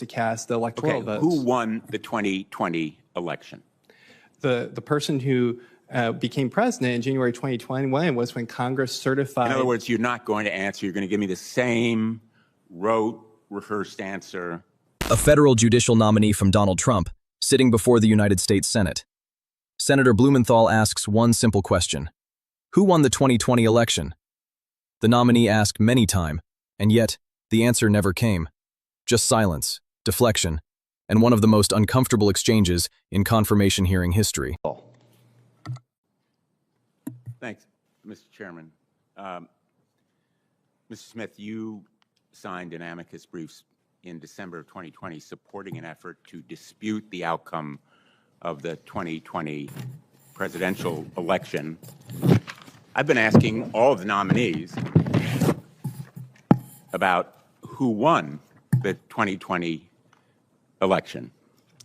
to cast the electoral votes. Who won the 2020 election? The person who became president in January 2021 was when Congress certified. In other words, you're not going to answer. You're going to give me the same rote, rehearsed answer. A federal judicial nominee from Donald Trump, sitting before the United States Senate. Senator Blumenthal asks one simple question. Who won the 2020 election? The nominee asked many times, and yet the answer never came. Just silence, deflection, and one of the most uncomfortable exchanges in confirmation hearing history. Thanks, Mr. Chairman. Mr. Smith, you signed an amicus brief in December of 2020 supporting an effort to dispute the outcome of the 2020 presidential election. I've been asking all of the nominees about who won the 2020 election.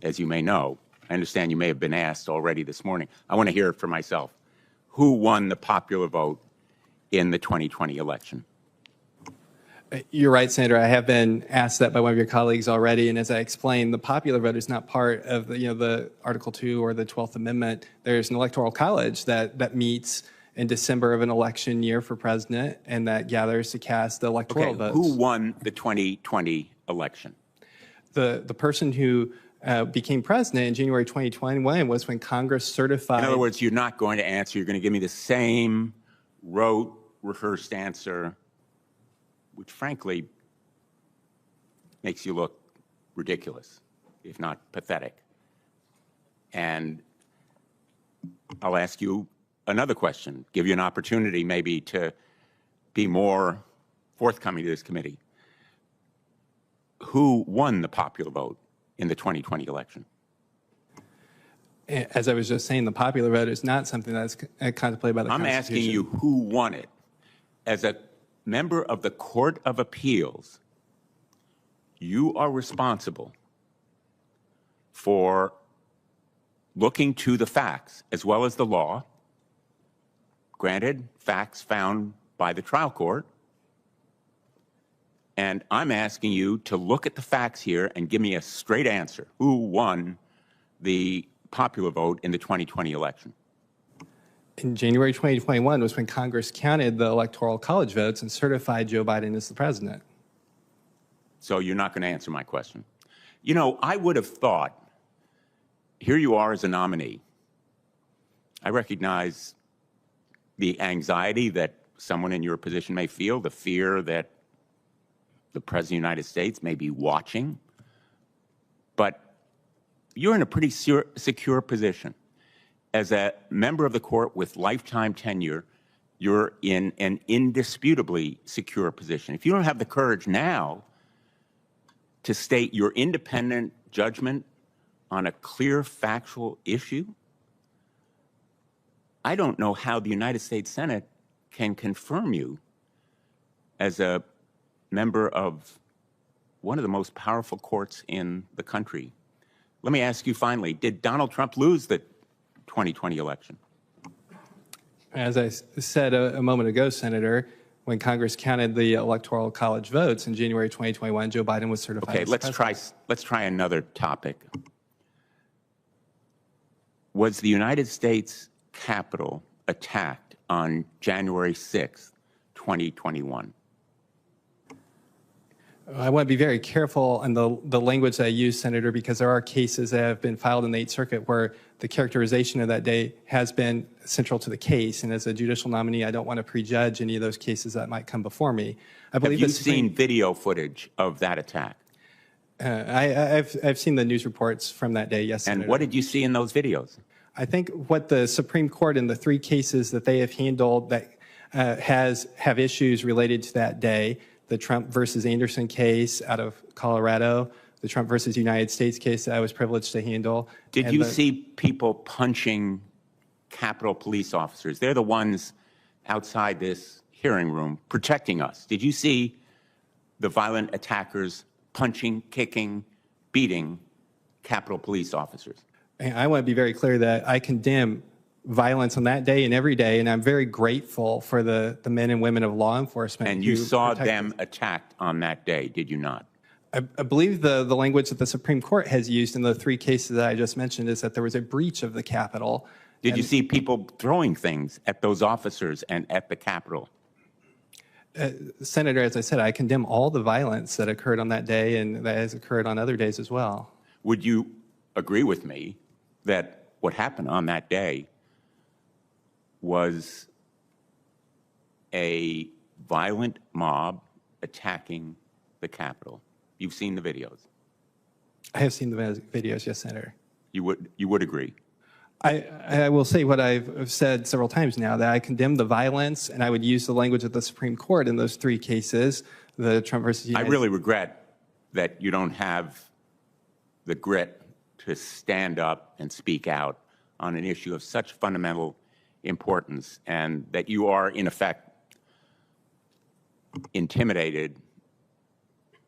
As you may know, I understand you may have been asked already this morning. I want to hear it for myself. Who won the popular vote in the 2020 election? You're right, Senator. I have been asked that by one of your colleagues already, and as I explained, the popular vote is not part of the Article 2 or the 12th Amendment. There's an electoral college that meets in December of an election year for president, and that gathers to cast the electoral votes. Who won the 2020 election? The person who became president in January 2021 was when Congress certified. In other words, you're not going to answer. You're going to give me the same rote, rehearsed answer, which frankly makes you look ridiculous, if not pathetic. And I'll ask you another question, give you an opportunity maybe to be more forthcoming to this committee. Who won the popular vote in the 2020 election? As I was just saying, the popular vote is not something that's contemplated by the Constitution. I'm asking you who won it. As a member of the Court of Appeals, you are responsible for looking to the facts as well as the law. Granted, facts found by the trial court. And I'm asking you to look at the facts here and give me a straight answer. Who won the popular vote in the 2020 election? In January 2021 was when Congress counted the electoral college votes and certified Joe Biden as the president. So you're not going to answer my question. You know, I would have thought, here you are as a nominee. I recognize the anxiety that someone in your position may feel, the fear that the President of the United States may be watching. But you're in a pretty secure position. As a member of the court with lifetime tenure, you're in an indisputably secure position. If you don't have the courage now to state your independent judgment on a clear factual issue, I don't know how the United States Senate can confirm you as a member of one of the most powerful courts in the country. Let me ask you finally, did Donald Trump lose the 2020 election? As I said a moment ago, Senator, when Congress counted the electoral college votes in January 2021, Joe Biden was certified as president. Let's try another topic. Was the United States Capitol attacked on January 6th, 2021? I want to be very careful on the language that I use, Senator, because there are cases that have been filed in the Eighth Circuit where the characterization of that day has been central to the case. And as a judicial nominee, I don't want to prejudge any of those cases that might come before me. I believe Have you seen video footage of that attack? I've seen the news reports from that day, yes, Senator. And what did you see in those videos? I think what the Supreme Court in the three cases that they have handled that have issues related to that day, the Trump versus Anderson case out of Colorado, the Trump versus United States case that I was privileged to handle. Did you see people punching Capitol police officers? They're the ones outside this hearing room protecting us. Did you see the violent attackers punching, kicking, beating Capitol police officers? I want to be very clear that I condemn violence on that day and every day, and I'm very grateful for the men and women of law enforcement. And you saw them attacked on that day, did you not? I believe the language that the Supreme Court has used in the three cases that I just mentioned is that there was a breach of the Capitol. Did you see people throwing things at those officers and at the Capitol? Senator, as I said, I condemn all the violence that occurred on that day and that has occurred on other days as well. Would you agree with me that what happened on that day was a violent mob attacking the Capitol? You've seen the videos. I have seen the videos, yes, Senator. You would agree? I will say what I've said several times now, that I condemn the violence, and I would use the language of the Supreme Court in those three cases, the Trump versus United. I really regret that you don't have the grit to stand up and speak out on an issue of such fundamental importance, and that you are, in effect, intimidated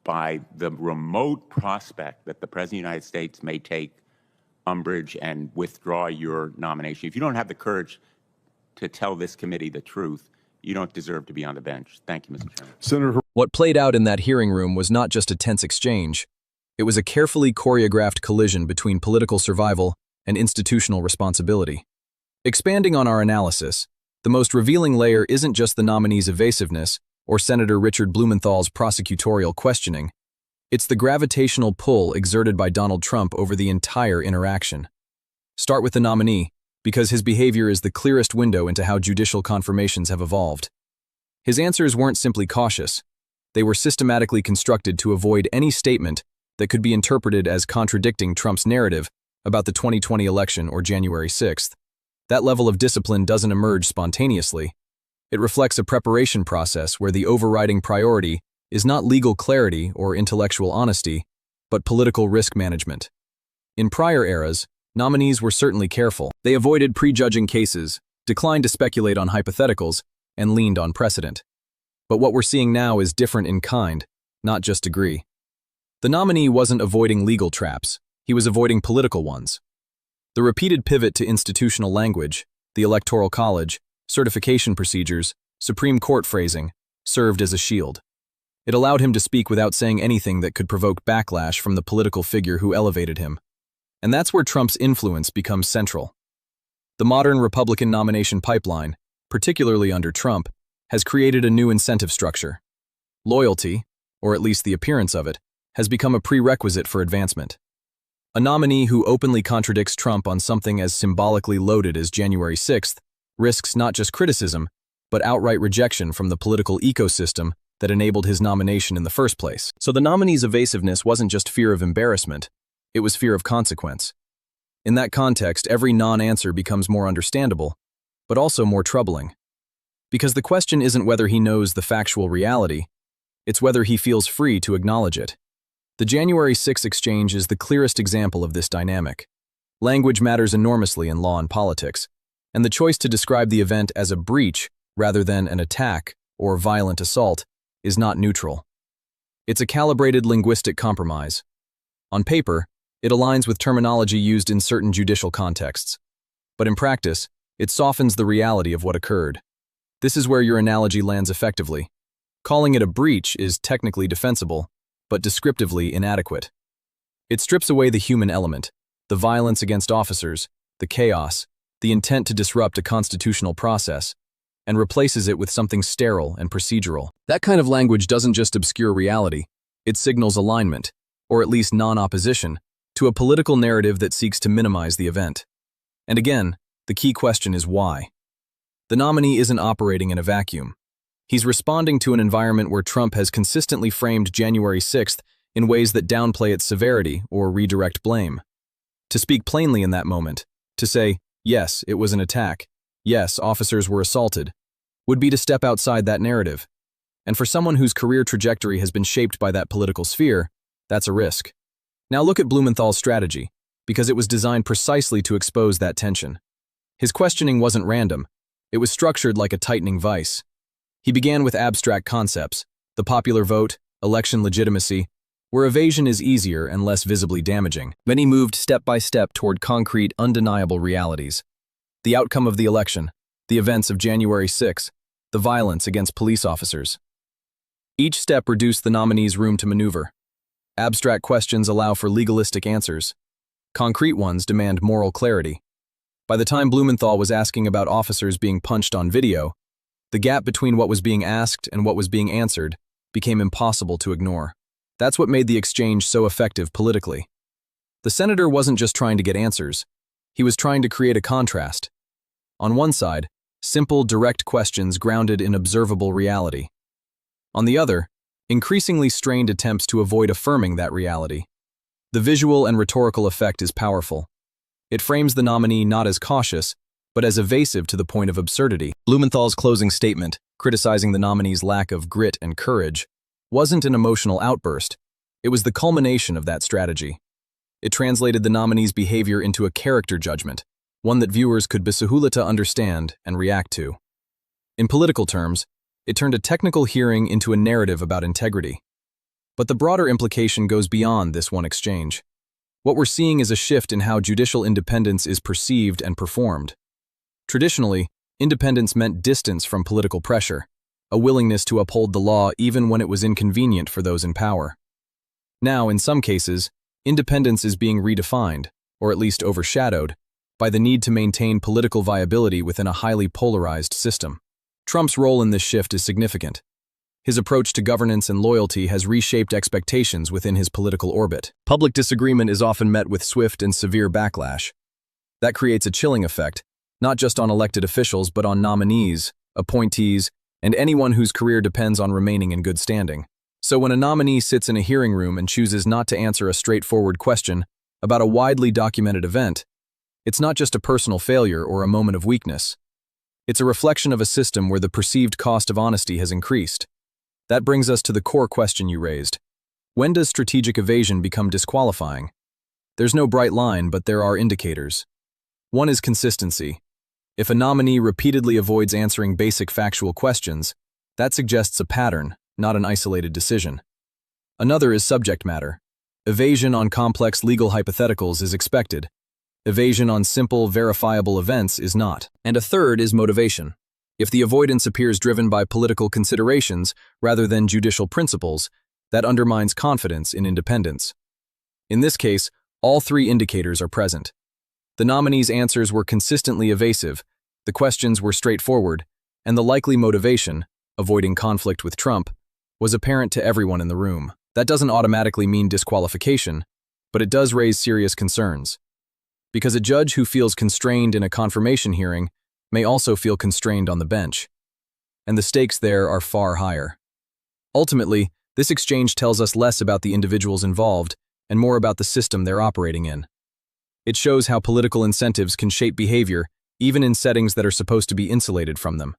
by the remote prospect that the President of the United States may take umbrage and withdraw your nomination. If you don't have the courage to tell this committee the truth, you don't deserve to be on the bench. Thank you, Mr. Chairman. Senator, What played out in that hearing room was not just a tense exchange. It was a carefully choreographed collision between political survival and institutional responsibility. Expanding on our analysis, the most revealing layer isn't just the nominee's evasiveness or Senator Richard Blumenthal's prosecutorial questioning. It's the gravitational pull exerted by Donald Trump over the entire interaction. Start with the nominee, because his behavior is the clearest window into how judicial confirmations have evolved. His answers weren't simply cautious. They were systematically constructed to avoid any statement that could be interpreted as contradicting Trump's narrative about the 2020 election or January 6th. That level of discipline doesn't emerge spontaneously. It reflects a preparation process where the overriding priority is not legal clarity or intellectual honesty, but political risk management. In prior eras, nominees were certainly careful. They avoided prejudging cases, declined to speculate on hypotheticals, and leaned on precedent. But what we're seeing now is different in kind, not just degree. The nominee wasn't avoiding legal traps, he was avoiding political ones. The repeated pivot to institutional language, the Electoral College, certification procedures, Supreme Court phrasing, served as a shield. It allowed him to speak without saying anything that could provoke backlash from the political figure who elevated him. And that's where Trump's influence becomes central. The modern Republican nomination pipeline, particularly under Trump, has created a new incentive structure. Loyalty, or at least the appearance of it, has become a prerequisite for advancement. A nominee who openly contradicts Trump on something as symbolically loaded as January 6th risks not just criticism, but outright rejection from the political ecosystem that enabled his nomination in the first place. So the nominee's evasiveness wasn't just fear of embarrassment, it was fear of consequence. In that context, every non-answer becomes more understandable, but also more troubling. Because the question isn't whether he knows the factual reality, it's whether he feels free to acknowledge it. The January 6 exchange is the clearest example of this dynamic. Language matters enormously in law and politics, and the choice to describe the event as a breach rather than an attack or violent assault is not neutral. It's a calibrated linguistic compromise. On paper, it aligns with terminology used in certain judicial contexts. But in practice, it softens the reality of what occurred. This is where your analogy lands effectively. Calling it a breach is technically defensible, but descriptively inadequate. It strips away the human element, the violence against officers, the chaos, the intent to disrupt a constitutional process, and replaces it with something sterile and procedural. That kind of language doesn't just obscure reality, it signals alignment, or at least non-opposition, to a political narrative that seeks to minimize the event. And again, the key question is why? The nominee isn't operating in a vacuum. He's responding to an environment where Trump has consistently framed January 6th in ways that downplay its severity or redirect blame. To speak plainly in that moment, to say, yes, it was an attack, yes, officers were assaulted, would be to step outside that narrative. And for someone whose career trajectory has been shaped by that political sphere, that's a risk. Now look at Blumenthal's strategy, because it was designed precisely to expose that tension. His questioning wasn't random, it was structured like a tightening vice. He began with abstract concepts, the popular vote, election legitimacy, where evasion is easier and less visibly damaging. Then he moved step by step toward concrete, undeniable realities. The outcome of the election, the events of January 6, the violence against police officers. Each step reduced the nominee's room to maneuver. Abstract questions allow for legalistic answers. Concrete ones demand moral clarity. By the time Blumenthal was asking about officers being punched on video, the gap between what was being asked and what was being answered became impossible to ignore. That's what made the exchange so effective politically. The senator wasn't just trying to get answers. He was trying to create a contrast. On one side, simple, direct questions grounded in observable reality. On the other, increasingly strained attempts to avoid affirming that reality. The visual and rhetorical effect is powerful. It frames the nominee not as cautious, but as evasive to the point of absurdity. Blumenthal's closing statement, criticizing the nominee's lack of grit and courage, wasn't an emotional outburst. It was the culmination of that strategy. It translated the nominee's behavior into a character judgment, one that viewers could to understand and react to. In political terms, it turned a technical hearing into a narrative about integrity. But the broader implication goes beyond this one exchange. What we're seeing is a shift in how judicial independence is perceived and performed. Traditionally, independence meant distance from political pressure, a willingness to uphold the law even when it was inconvenient for those in power. Now, in some cases, independence is being redefined, or at least overshadowed, by the need to maintain political viability within a highly polarized system. Trump's role in this shift is significant. His approach to governance and loyalty has reshaped expectations within his political orbit. Public disagreement is often met with swift and severe backlash. That creates a chilling effect, not just on elected officials but on nominees, appointees, and anyone whose career depends on remaining in good standing. So when a nominee sits in a hearing room and chooses not to answer a straightforward question about a widely documented event, it's not just a personal failure or a moment of weakness. It's a reflection of a system where the perceived cost of honesty has increased. That brings us to the core question you raised. When does strategic evasion become disqualifying? There's no bright line, but there are indicators. One is consistency. If a nominee repeatedly avoids answering basic factual questions, that suggests a pattern, not an isolated decision. Another is subject matter. Evasion on complex legal hypotheticals is expected. Evasion on simple, verifiable events is not. And a third is motivation. If the avoidance appears driven by political considerations rather than judicial principles, that undermines confidence in independence. In this case, all three indicators are present. The nominee's answers were consistently evasive, the questions were straightforward, and the likely motivation, avoiding conflict with Trump, was apparent to everyone in the room. That doesn't automatically mean disqualification, but it does raise serious concerns. Because a judge who feels constrained in a confirmation hearing may also feel constrained on the bench. And the stakes there are far higher. Ultimately, this exchange tells us less about the individuals involved and more about the system they're operating in. It shows how political incentives can shape behavior even in settings that are supposed to be insulated from them.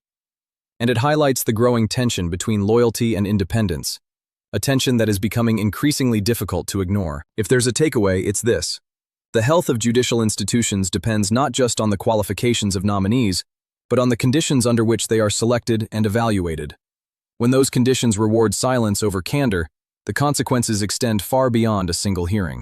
And it highlights the growing tension between loyalty and independence, a tension that is becoming increasingly difficult to ignore. If there's a takeaway, it's this. The health of judicial institutions depends not just on the qualifications of nominees, but on the conditions under which they are selected and evaluated. When those conditions reward silence over candor, the consequences extend far beyond a single hearing.